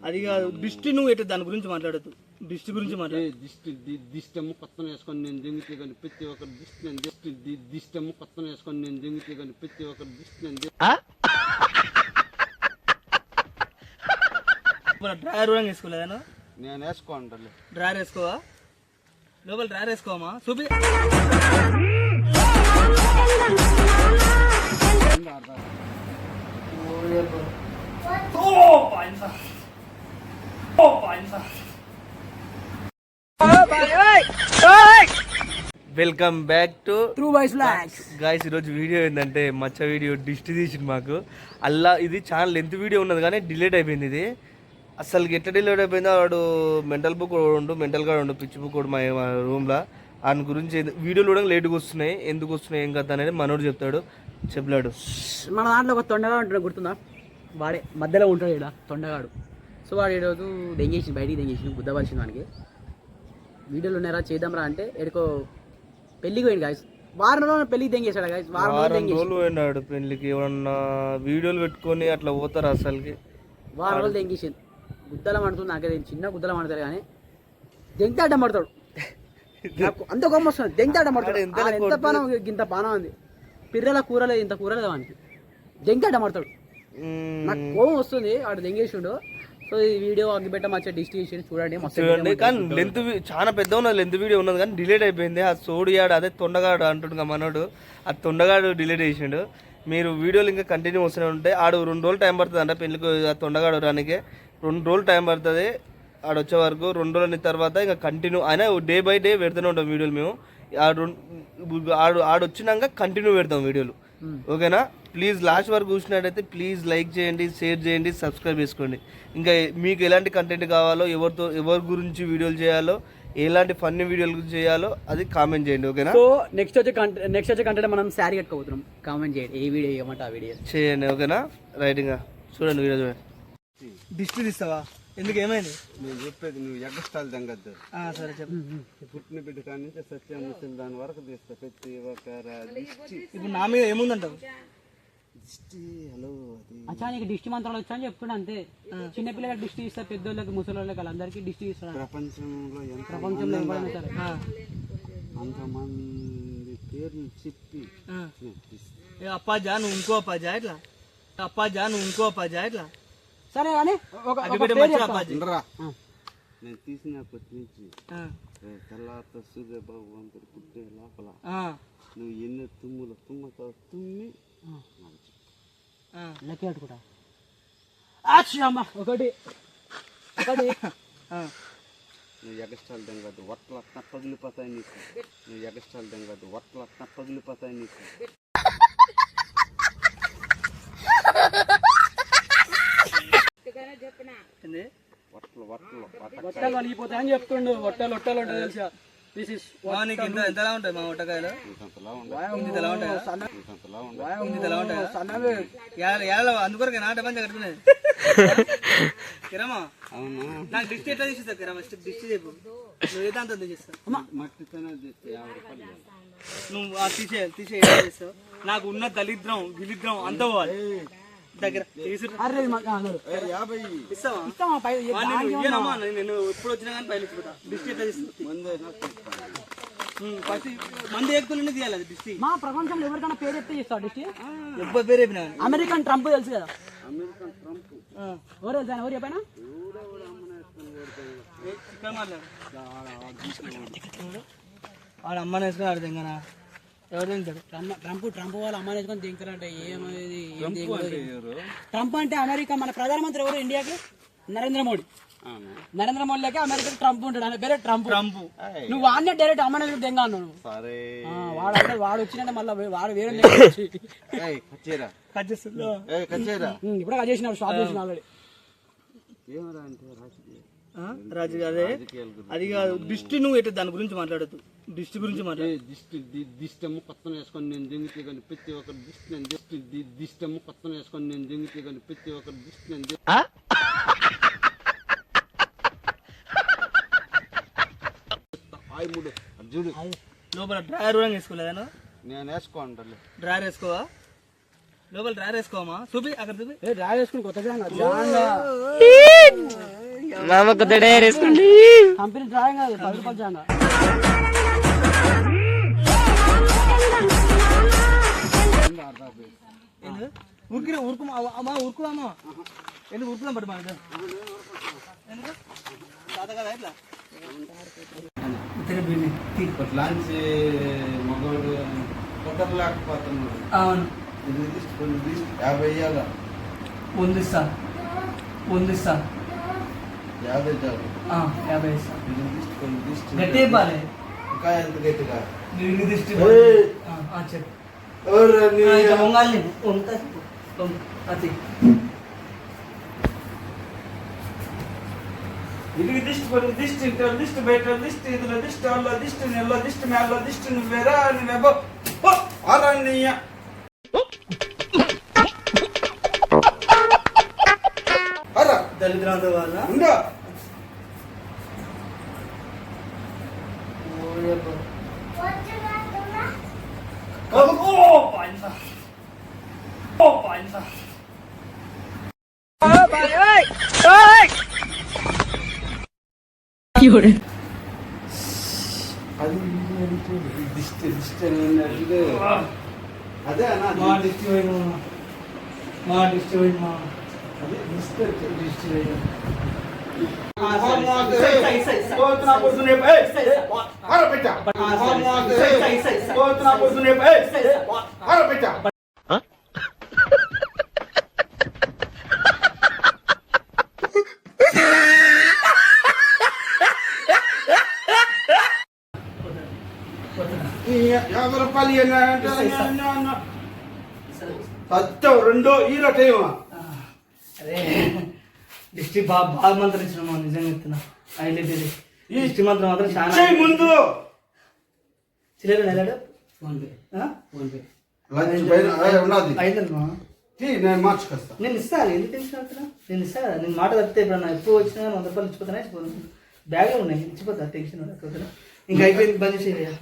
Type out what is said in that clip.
అది కాదు దిష్టి, నువ్వు ఎటు దాని గురించి మాట్లాడద్దు, దిష్టి గురించి మాట్లాడు. దిష్టము కొత్తను వేసుకొని నేను దింగితే కానీ ప్రతి ఒక్కరు దిష్టము కొత్తను వేసుకొని నేను దింగితే కానీ ప్రతి ఒక్కరు డ్రాయర్ కూడా వేసుకోలేదా? నేను వేసుకోండి. డ్రాయర్ వేసుకోవా? లోపల డ్రాయర్ వేసుకోవమ్మా, చూపి. Welcome back to true voice vlogs. Guys, ఈరోజు వీడియో ఏంటంటే మచ్చ వీడియో దిష్టి తీసింది మాకు. అల్లా ఇది చాలా లెంత్ వీడియో ఉన్నది కానీ డిలేట్ అయిపోయింది. ఇది అసలు ఎట్లా డిలేట్ అయిపోయిందో, వాడు మెంటల్ బుక్ మెంటల్ గా ఉండు పిచ్చి బుక్ మా రూమ్లో. ఆయన గురించి వీడియోలు కూడా లేట్గా వస్తున్నాయి, ఎందుకు వస్తున్నాయి ఏం కదా అనేది మనోడు చెప్తాడు. చెప్పలేడు. మన దాంట్లో ఒక తొండగా ఉంటాడు, గుర్తుందా? వాడే మధ్యలో ఉంటాడు ఇక్కడ తొండగాడు. సో వాడు ఈరోజు దెంగేసింది, బయటికి దెంగేసింది, గుద్దవలసింది వానికి. వీడియోలు ఉన్నారా చేద్దాంరా అంటే ఎడుకో పెళ్ళికి పోయింది గాయస్. వారం రోజులు పెళ్ళికి దెంగేశాడు గాయస్. వారం రోజులు పోయినాడు పెళ్ళికి. ఏమన్నా వీడియోలు పెట్టుకొని అట్లా పోతారు అసలుకి. వారం రోజులు దెంగేసింది. గుద్దలం అంటుంది, నాకే చిన్న గుద్దలం అంటారు కానీ దెంగితే అడ్డం పడతాడు. నాకు అంత గొమ్మ వస్తుంది, దెంగితే అడ్డం పడతాడు. ఎంత పానం ఇంత పానం ఉంది, పిర్రెల కూరలేదు ఇంత కూరలేదు వానికి, దెంగితే అడ్డం పడతాడు. నాకు కోపం వస్తుంది, వాడు దెంగేసిండు. సో ఈ వీడియో అగ్గిపెట్ట మంచిగా డిస్ట్రిబ్యూషన్ చూడండి. కానీ లెంత్ చాలా పెద్ద ఉన్నది, లెంత్ వీడియో ఉన్నది కానీ డిలేట్ అయిపోయింది. ఆ సోడియాడు అదే తొండగాడు అంటుండగా మనోడు, ఆ తొండగాడు డిలేట్ చేసిండు. మీరు వీడియోలు ఇంకా కంటిన్యూ వస్తూనే ఉంటాయి. ఆడు 2 రోజులు టైం పడుతుంది అంట పెళ్ళికి. ఆ తొండగాడు రానికి 2 రోజులు టైం పడుతుంది. ఆడు వచ్చే వరకు 2 రోజుల తర్వాత ఇంకా కంటిన్యూ అయినా డే బై డే పెడుతూనే ఉంటాం వీడియోలు మేము. ఆడు వచ్చినాక కంటిన్యూ పెడతాం వీడియోలు, ఓకేనా? ప్లీజ్ లాస్ట్ వరకు చూసినట్టయితే ప్లీజ్ లైక్ చేయండి, షేర్ చేయండి, సబ్స్క్రైబ్ చేసుకోండి. ఇంకా మీకు ఎలాంటి కంటెంట్ కావాలో, ఎవరి గురించి వీడియోలు చేయాలో, ఎలాంటి ఫన్నీ వీడియోలు చేయాలో అది కామెంట్ చేయండి, ఓకేనా? సో నెక్స్ట్ వచ్చే కంటెంట్ మనం శారీ కట్టుకోబోతున్నాం. కామెంట్ చేయండి ఏ వీడియో ఏమంటే ఆ వీడియో చేయండి, ఓకేనా? రైటింగ్ చూడండి వీడియో చూడండి. దిష్టి తీస్తావా? ఎందుకు, ఏమైంది? నేను చెప్పేది నువ్వు ఎగ్గస్టాలు తెంగద్దు. సరే చెప్పు. పుట్టిన బిడ్డ కాడి నుంచి సత్యం ముసలి దాని వరకు తీస్తా ప్రతి ఒక్క దిష్టి. ఇప్పుడు నా మీద ఏముందంటావు? దిష్టి హలో అది అచ్చా నీకు దిష్టి మంత్రాలు వచ్చా అని చెప్తున్నా అంతే. చిన్నపిల్లలకి దిష్టి ఇస్తారు, పెద్దోళ్ళకి ముసలి వాళ్ళందరికీ దిష్టి ఇస్తారు. ప్రపంచంలో ఎవరైనా సరే అంతమంది పేర్లు చెప్పి అప్పాజా నువ్వు ఇంకో అప్పాజా ఇట్లా, అప్పాజా నువ్వు ఇంకో అప్పాజా ఇట్లా. సరే కానీ నేను తీసినప్పటి నుంచి తెల్లారితో సూర్య భగవంతుడు పుట్టే లోపల నువ్వు ఎన్నో తుమ్ముతో తుమ్మి లెక్క పెట్టుకుంటా. ఒకటి నువ్వు ఎగస్టాలు తెంగదు వట్టలు అట్లా పగిలిపోతాయి నీకు. నువ్వు ఎగస్టాలు తెంగదు వట్టలు అట్లా పగిలిపోతాయి నీకు. వట్టలు వలిగిపోతాయని చెప్తుండు. వట్టలు ఉంటుంది తెలుసా? ఎంతలా ఉంటాయి మా వట్టకాయలు? అందుకొరకే నా డబ్బా కట్టుకునేది. కిరమా నాకు దిష్టి ఎట్లా తీసేస్తావు? కిరమా దిష్టి చెప్పు, నువ్వు ఏ దాంతో తీసేస్తావు? మట్టితోనే 50 రూపాయలు నువ్వు తీసే చేస్తావు. నాకు ఉన్న దళిద్రం గిలిద్రం అంత పోవాలి దగ్గర. నేను ఎప్పుడు వచ్చినా కానీ పైన దిష్టి ఎట్లా తీసుకుంటా? మంది ఎక్కువనే తీయాలి దిష్టి. మా ప్రపంచంలో ఎవరికైనా పేరు ఎత్తే చేస్తావు దిష్టి? ఎవ్వరు పేరు చెప్పినా? అమెరికన్ ట్రంప్ తెలుసు కదా? అమెరికన్ ట్రంప్ ఎవరు తెలుసా? ఎవరు చెప్పానా? వాడు అమ్మని వేసుకుని ఆడు తెంగనా? ఎవరు తింటాడు? ట్రంప్ వాళ్ళు అమ్మని వేసుకొని తింటారంటే ఏమది? ట్రంప్ అంటే అమెరికా మన ప్రధానమంత్రి ఎవరు ఇండియాకి? నరేంద్ర మోడీ. నరేంద్ర మోడీ లేక అమెరికా ట్రంప్ ఉంటాడు, పేరే ట్రంప్. నువ్వు వాడినే డైరెక్ట్ అమ్మని దెంగ అన్నావు. వాడు వచ్చినట్టే మళ్ళీ వాడు వేరే ఇప్పుడు కట్ చేసినాడు, స్టాప్ చేసిన ఆల్రెడీ. రాజు అదే అది కాదు దిష్టి, నువ్వు ఎటు దాని గురించి మాట్లాడద్దు, దిష్టి గురించి మాట్లాడు. దిష్టము కొత్తను వేసుకొని నేను దింగితే కానీ ప్రతి ఒక్కరు దిష్టము కొత్తను వేసుకొని నేను దింగితే కానీ ప్రతి ఒక్కరు దిష్టి చూడు. లోపల డ్రాయర్ కూడా వేసుకోలేదా? నేను వేసుకోండి. డ్రాయర్ వేసుకోవా? లోపల డ్రాయర్ వేసుకోవమ్మా, చూపి అక్కడ చూపి. డ్రాయర్ వేసుకుని కొత్తగా మామ కొత్త టైర్ వేసుకోండి. కంపెనీ డ్రాయింగ్ కాదు 10 రూపాయలు జాంగా. ఉరుకుదామా ఎందుకు ఉరుకుదాం పట్టు మా లాంచ్ మగవాడు కొట్టలేకపోతున్నాడు. అవును ఇది దిష్టి కొన్ని దిష్టి 50 వేయాల వందిస్తా 50 చాలు. 50 ఇస్తా. ఇది దిష్టి కొన్ని దిష్టి గట్టి ఇవ్వాలి ఇంకా ఎంత గట్టిగా నీకు దిష్టి ఏయ్! చెప్పు ఓరే నీ వంగాలి అది ఇదికి దిష్టి కొన్ని దిష్టి ఇంట్లో దిష్టి బయట దిష్టి ఇదిలో దిష్టి అల్ల దిష్టి నెల్లో దిష్టి మేళ్ళ దిష్టి నువ్వేరా నువ్వేబో అరణ్య అరా దళిద్రాంత వాళ్ళ ఉందా అది దిష్టి దిష్టి అన్నట్టు అదే అన్న మా దిష్టి పోయిన మా దిష్టి పోయిన మా అదే దిష్టి దిష్టి పోయిన సత్యం రెండో ఈరో టైం అరే దిష్టి బాగా మంత్రించిన మా నిజంగా చెప్తున్నా హైలైట్ ఇది ఈ దిష్టి మంత్రం మాత్రం చాలా ముందు చిల్లర నెలడు లంచ్ పైన ఉన్నది అయిందమ్మా నేను మార్చుకొస్తా. నేను ఇస్తాను ఎందుకు టెన్షన్ నేను ఇస్తాను నేను మాట తప్పితే ఇప్పుడు ఎప్పుడు వచ్చినా 100 రూపాయలు ఇచ్చిపోతానే బ్యాగ్లో ఉన్నాయి ఇచ్చిపోతా టెన్షన్ ఇంకా అయిపోయింది బంద్ చేసేయ్యా.